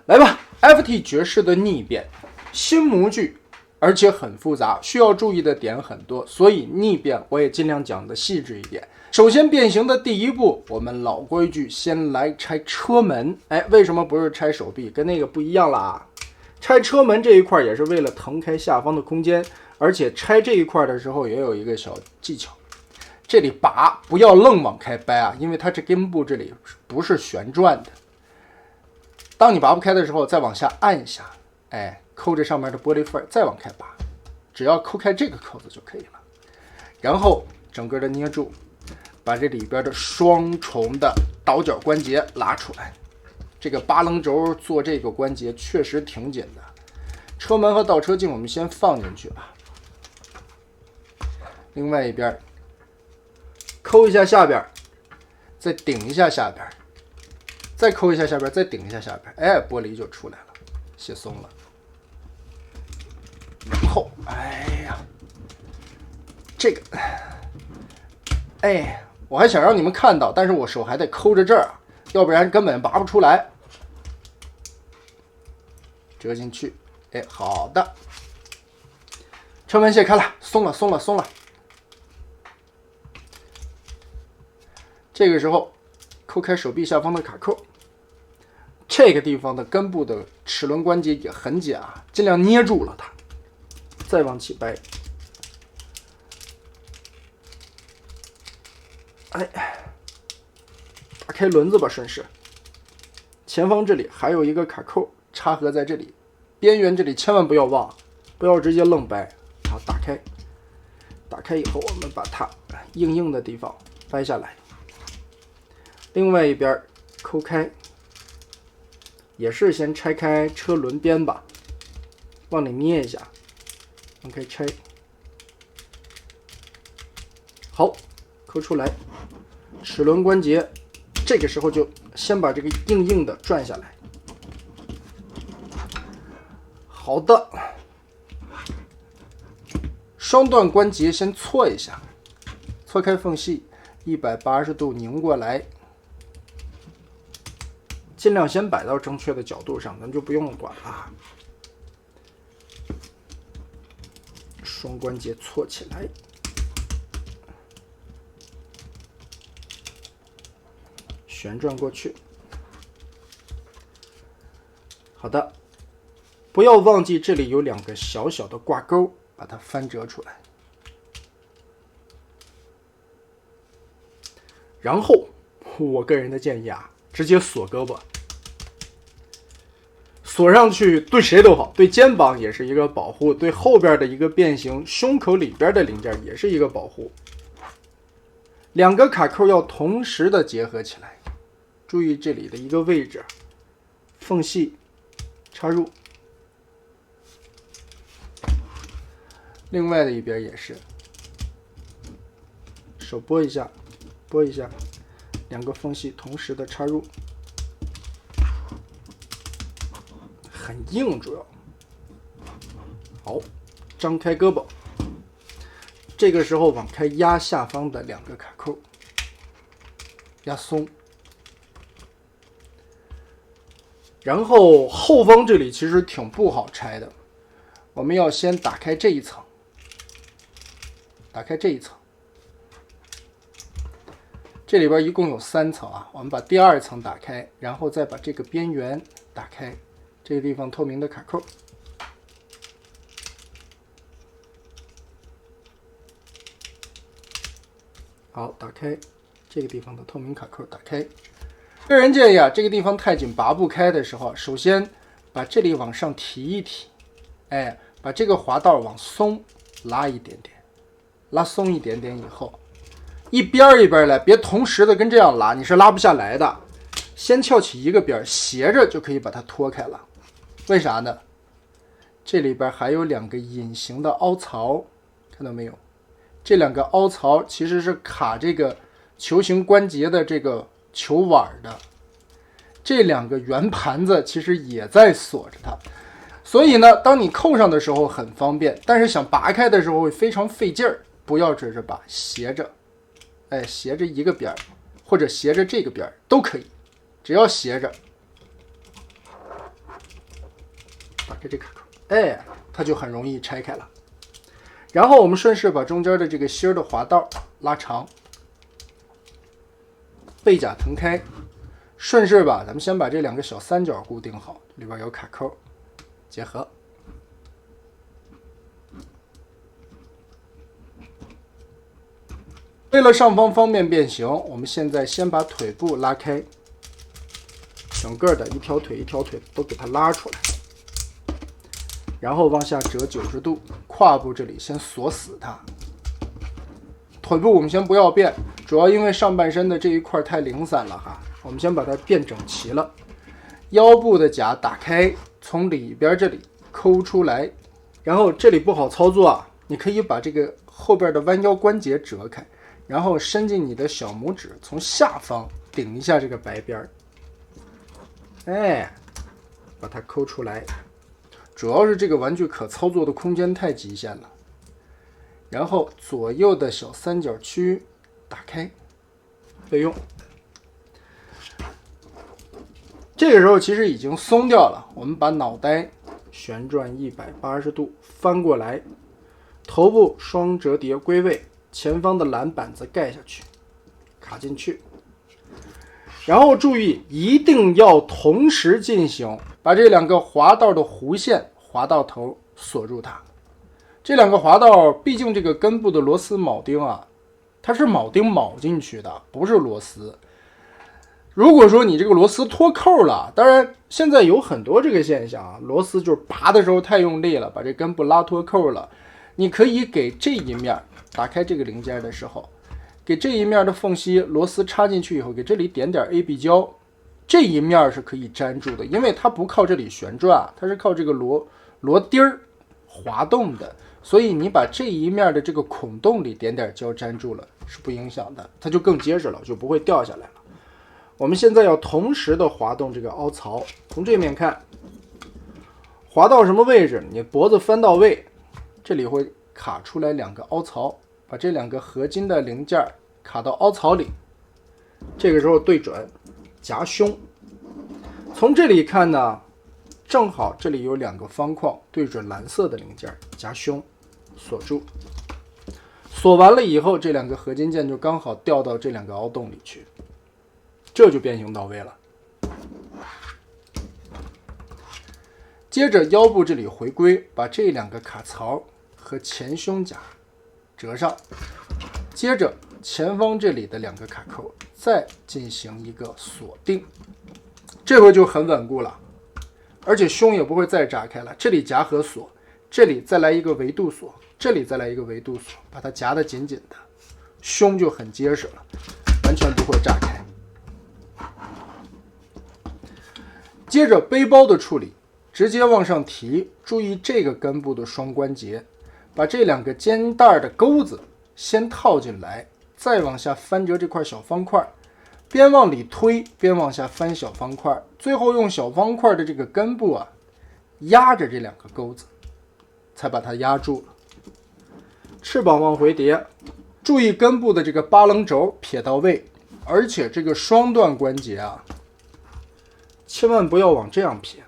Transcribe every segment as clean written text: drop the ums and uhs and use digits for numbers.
来吧 ，FT 爵士的逆变，新模具，而且很复杂，需要注意的点很多，所以逆变我也尽量讲的细致一点。首先变形的第一步，我们老规矩，先来拆车门。为什么不是拆手臂？跟那个不一样啦。拆车门这一块也是为了腾开下方的空间，而且拆这一块的时候也有一个小技巧，这里拔不要愣往开掰啊，因为它这根部这里不是旋转的。当你拔不开的时候，再往下按一下，抠着上面的玻璃缝，再往开拔，只要抠开这个扣子就可以了。然后整个的捏住，把这里边的双重的倒角关节拉出来。这个八棱轴做这个关节确实挺紧的。车门和倒车镜我们先放进去吧。另外一边抠一下下边，再顶一下下边，再抠一下下边，再顶一下下边，玻璃就出来了，卸松了。然后，这个，我还想让你们看到，但是我手还得抠着这儿，要不然根本拔不出来。折进去，好的，车门卸开了，松了。这个时候，抠开手臂下方的卡扣，这个地方的根部的齿轮关节也很紧啊，尽量捏住了它，再往起掰。打开轮子吧，顺势。前方这里还有一个卡扣插合在这里，边缘这里千万不要忘，不要直接愣掰。好，打开。打开以后，我们把它硬的地方掰下来。另外一边抠开，也是先拆开车轮边吧，往里捏一下，往开拆。好，抠出来。齿轮关节，这个时候就先把这个硬的转下来。好的，双段关节先搓一下，搓开缝隙，180度拧过来，尽量先摆到正确的角度上，咱就不用管了。双关节搓起来，旋转过去。好的，不要忘记这里有2个小小的挂钩，把它翻折出来。然后我个人的建议啊，直接锁胳膊，锁上去对谁都好，对肩膀也是一个保护，对后边的一个变形，胸口里边的零件也是一个保护。2个卡扣要同时的结合起来，注意这里的一个位置，缝隙插入。另外的一边也是，手拨一下，2个缝隙同时的插入，很硬主要。好，张开胳膊，这个时候往开压下方的2个卡扣，压松。然后后方这里其实挺不好拆的，我们要先打开这一层，这里边一共有3层啊，我们把第2层打开，然后再把这个边缘打开，这个地方透明的卡扣。好，打开这个地方的透明卡扣，打开。个人建议啊，这个地方太紧拔不开的时候，首先把这里往上提一提，把这个滑道往松拉一点点，拉松一点点以后，一边一边来，别同时的跟这样拉，你是拉不下来的。先翘起一个边，斜着就可以把它脱开了。为啥呢？这里边还有2个隐形的凹槽，看到没有？这2个凹槽其实是卡这个球形关节的这个球碗的，这2个圆盘子其实也在锁着它，所以呢，当你扣上的时候很方便，但是想拔开的时候会非常费劲儿。不要只是拔，斜着，斜着一个边或者斜着这个边都可以，只要斜着。打开这卡扣，哎，它就很容易拆开了。然后我们顺势把中间的这个芯儿的滑道拉长，背甲腾开，顺势吧，咱们先把这两个小三角固定好，里边有卡扣，结合。为了上方方便变形，我们现在先把腿部拉开，整个的一条腿一条腿都给它拉出来，然后往下折90度，胯部这里先锁死它。腿部我们先不要变，主要因为上半身的这一块太零散了哈，我们先把它变整齐了。腰部的甲打开，从里边这里抠出来，然后这里不好操作啊，你可以把这个后边的弯腰关节折开，然后伸进你的小拇指，从下方顶一下这个白边，哎，把它抠出来。主要是这个玩具可操作的空间太极限了。然后左右的小三角区打开，备用。这个时候其实已经松掉了，我们把脑袋旋转180度，翻过来，头部双折叠归位，前方的蓝板子盖下去，卡进去。然后注意，一定要同时进行，把这两个滑道的弧线滑到头，锁住它。这两个滑道，毕竟这个根部的螺丝铆钉啊，它是铆钉铆进去的，不是螺丝。如果说你这个螺丝脱扣了，当然现在有很多这个现象啊，螺丝就是拔的时候太用力了，把这根部拉脱扣了。你可以给这一面打开这个零件的时候，给这一面的缝隙螺丝插进去以后，给这里点点 AB 胶，这一面是可以粘住的，因为它不靠这里旋转，它是靠这个螺钉儿滑动的，所以你把这一面的这个孔洞里点点胶粘住了是不影响的，它就更结实了，就不会掉下来了。我们现在要同时的滑动这个凹槽，从这面看，滑到什么位置，你脖子翻到位，这里会卡出来两个凹槽，把这两个合金的零件卡到凹槽里，这个时候对准夹胸。从这里看呢，正好这里有两个方框对准蓝色的零件，夹胸锁住。锁完了以后，这两个合金件就刚好掉到这两个凹洞里去，这就变形到位了。接着腰部这里回归，把这两个卡槽和前胸夹折上，接着前方这里的两个卡扣再进行一个锁定，这回就很稳固了，而且胸也不会再炸开了。这里夹和锁，这里再来一个维度锁，这里再来一个维度锁，把它夹得紧紧的，胸就很结实了，完全不会炸开。接着背包的处理，直接往上提，注意这个根部的双关节，把这两个肩带的钩子先套进来，再往下翻折这块小方块，边往里推边往下翻小方块，最后用小方块的这个根部啊压着这两个钩子，才把它压住了。翅膀往回叠，注意根部的这个八棱轴撇到位，而且这个双段关节啊千万不要往这样撇，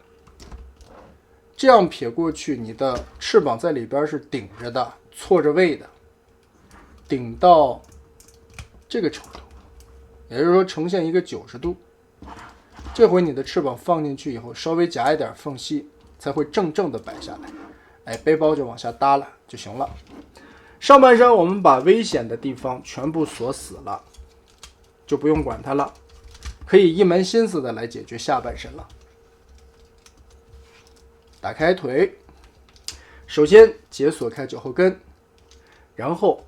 这样撇过去，你的翅膀在里边是顶着的，错着位的，顶到这个程度，也就是说呈现一个90度。这回你的翅膀放进去以后，稍微夹一点缝隙，才会正正的摆下来。哎，背包就往下耷拉就行了。上半身我们把危险的地方全部锁死了，就不用管它了，可以一门心思的来解决下半身了。打开腿，首先解锁开脚后跟，然后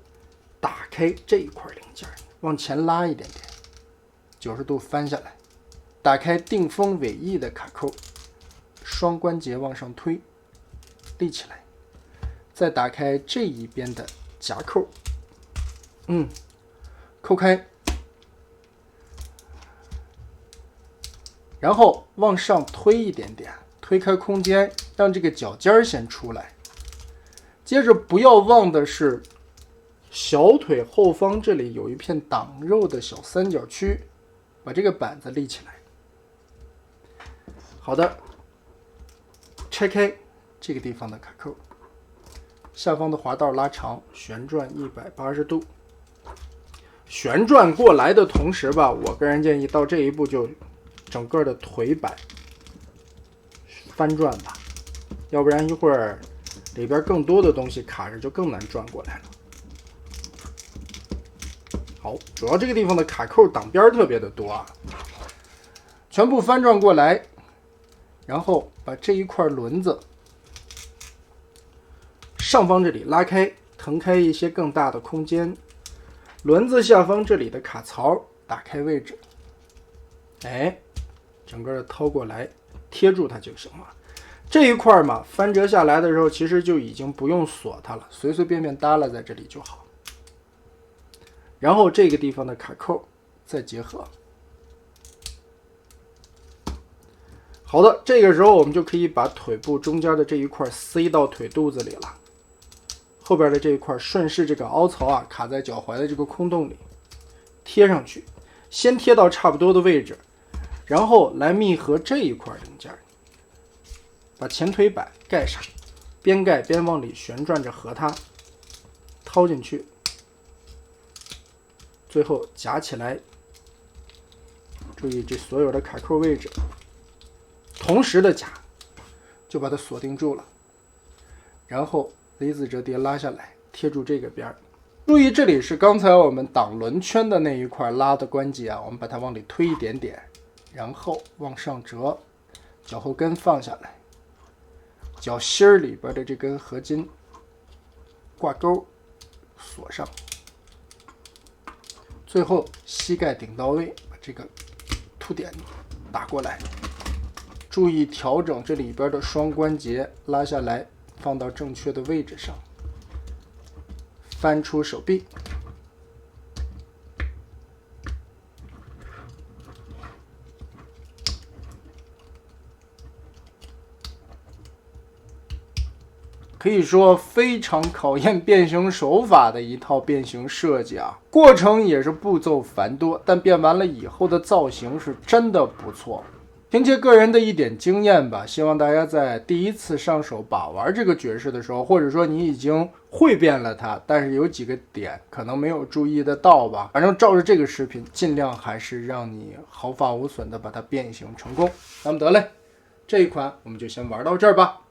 打开这一块零件，往前拉一点点，90度翻下来，打开定风尾翼的卡扣，双关节往上推，立起来，再打开这一边的夹扣，扣开，然后往上推一点点，推开空间，让这个脚尖先出来。接着不要忘的是小腿后方这里有一片挡肉的小三角区，把这个板子立起来。好的，拆开这个地方的卡扣，下方的滑道拉长，旋转180度。旋转过来的同时吧，我个人建议到这一步就整个的腿板翻转吧，要不然一会儿里边更多的东西卡着就更难转过来了。好，主要这个地方的卡扣挡边特别的多啊，全部翻转过来，然后把这一块轮子上方这里拉开，腾开一些更大的空间。轮子下方这里的卡槽打开位置，整个的掏过来贴住它就行了。这一块嘛，翻折下来的时候其实就已经不用锁它了，随随便便耷拉在这里就好。然后这个地方的卡扣再结合。好的，这个时候我们就可以把腿部中间的这一块塞到腿肚子里了。后边的这一块顺势这个凹槽啊，卡在脚踝的这个空洞里，贴上去，先贴到差不多的位置，然后来密合这一块零件，把前腿板盖上，边盖边往里旋转着合它，掏进去，最后夹起来，注意这所有的卡扣位置，同时的夹，就把它锁定住了，然后离子折叠拉下来，贴住这个边儿。注意这里是刚才我们挡轮圈的那一块拉的关节啊，我们把它往里推一点点，然后往上折，脚后跟放下来，脚心儿里边的这根合金挂钩锁上，最后膝盖顶到位，把这个凸点打过来，注意调整这里边的双关节，拉下来放到正确的位置上，翻出手臂，可以说非常考验变形手法的一套变形设计啊，过程也是步骤繁多，但变完了以后的造型是真的不错。凭借个人的一点经验吧，希望大家在第一次上手把玩这个爵士的时候，或者说你已经会变了它，但是有几个点可能没有注意得到吧，反正照着这个视频，尽量还是让你毫发无损的把它变形成功。那么得嘞，这一款我们就先玩到这儿吧。